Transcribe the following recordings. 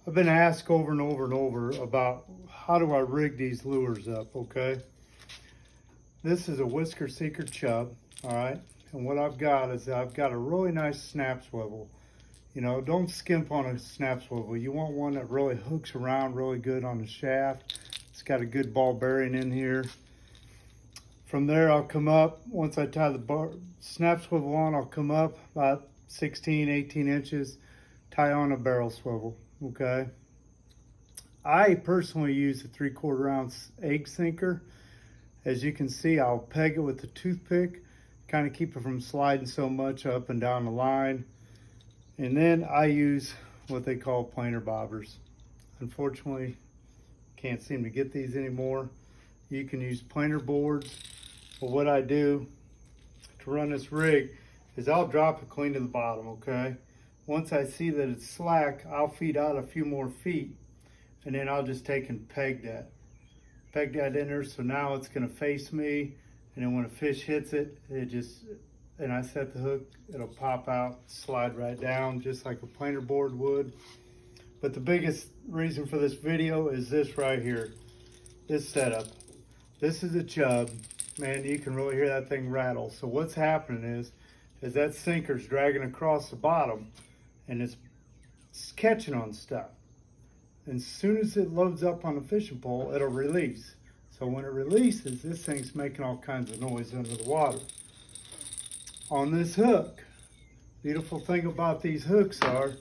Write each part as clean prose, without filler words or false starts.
I've been asked over and over and over about how do I rig these lures up, okay? This is a whisker seeker chub, all right? And what I've got is I've got a really nice snap swivel. You know, don't skimp on a snap swivel. You want one that really hooks around really good on the shaft. It's got a good ball bearing in here. From there, I'll come up. Once I tie the snap swivel on, I'll come up about 16, 18 inches, tie on a barrel swivel, okay? I personally use a 3/4 ounce egg sinker. As you can see, I'll peg it with a toothpick, kind of keep it from sliding so much up and down the line. And then I use what they call planer bobbers. Unfortunately, can't seem to get these anymore. You can use planer boards, but what I do to run this rig is I'll drop it clean to the bottom, okay? Once I see that it's slack, I'll feed out a few more feet, and then I'll just take and peg that in there. So now it's gonna face me, and then when a fish hits it, and I set the hook, it'll pop out, slide right down, just like a planer board would. But the biggest reason for this video is this right here, this setup. This is a chub. Man, you can really hear that thing rattle. So what's happening is that sinker's dragging across the bottom, and it's catching on stuff. And as soon as it loads up on the fishing pole, it'll release. So when it releases, this thing's making all kinds of noise under the water. On this hook, beautiful thing about these hooks are,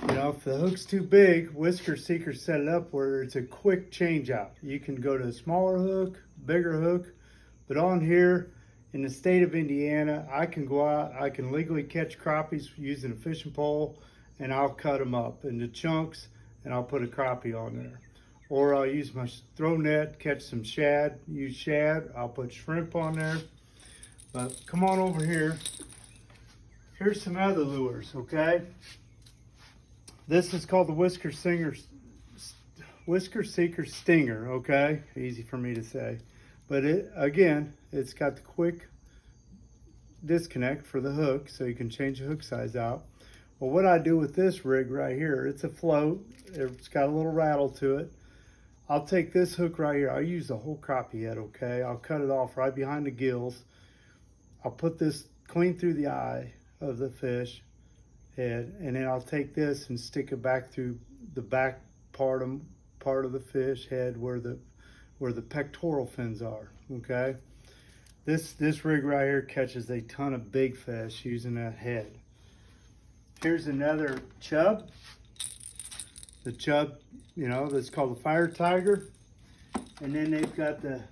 you know, if the hook's too big, Whisker Seeker set it up where it's a quick change out. You can go to a smaller hook, bigger hook, but on here in the state of Indiana, I can go out, I can legally catch crappies using a fishing pole, and I'll cut them up into chunks, and I'll put a crappie on there. Or I'll use my throw net, catch some shad, use shad, I'll put shrimp on there. But come on over here. Here's some other lures, okay? This is called the Whisker Seeker Stinger, okay? Easy for me to say. But it's got the quick disconnect for the hook, so you can change the hook size out. Well, what I do with this rig right here, it's a float. It's got a little rattle to it. I'll take this hook right here. I'll use the whole crappie head, okay? I'll cut it off right behind the gills. I'll put this clean through the eye of the fish head, and then I'll take this and stick it back through the back part of the fish head where the pectoral fins are, okay? This rig right here catches a ton of big fish using that head. Here's another chub. The chub, you know, that's called the Fire Tiger. And then they've got the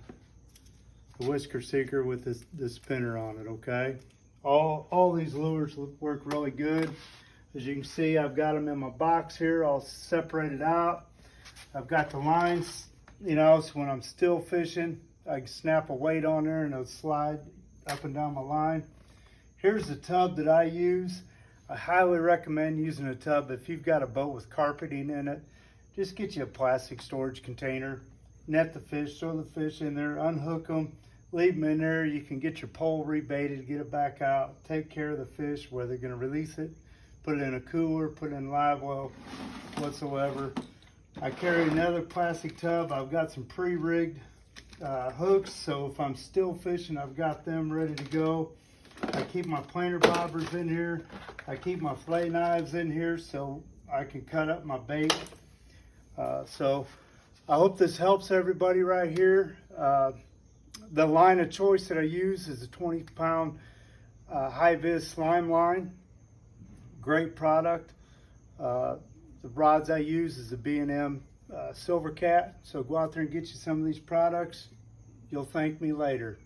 Whisker Seeker with the spinner on it, okay? All these lures work really good. As you can see, I've got them in my box here, all separated out. I've got the lines, you know, so when I'm still fishing, I can snap a weight on there and it'll slide up and down my line. Here's the tub that I use. I highly recommend using a tub if you've got a boat with carpeting in it. Just get you a plastic storage container, net the fish, throw the fish in there, unhook them, leave them in there. You can get your pole rebaited, get it back out, take care of the fish where they're going to release it, put it in a cooler, put it in live well whatsoever. I carry another plastic tub. I've got some pre-rigged hooks, so if I'm still fishing, I've got them ready to go. I keep my planer bobbers in here. I keep my fillet knives in here so I can cut up my bait. So I hope this helps everybody right here. The line of choice that I use is a 20-pound high-vis slime line. Great product. The rods I use is a B&M Silver Cat. So go out there and get you some of these products. You'll thank me later.